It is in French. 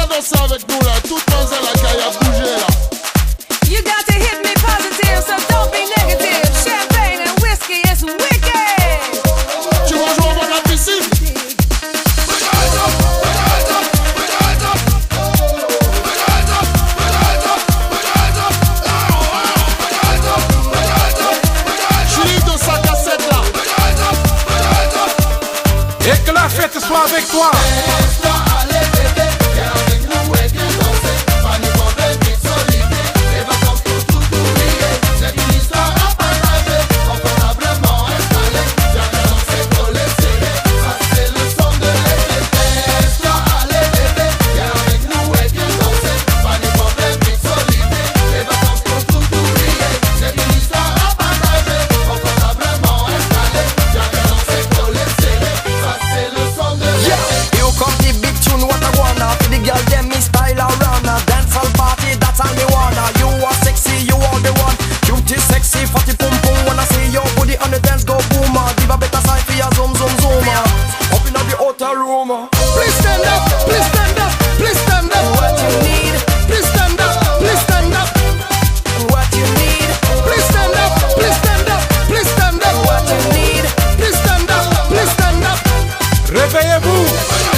danser avec nous là, toute dans la caille à bouger là. You got to hit me positive, so don't be negative. Champagne and whiskey is wicked. Tu vas jouer au bord de la piscine? Chili de sa cassette là. Et que la fête soit avec toi. Please stand up, please stand up, please stand up. What you need, Please stand up, please stand up. what you need, Please stand up, please stand up, please stand up. what you need. Please stand up, please stand up. Réveillez-vous.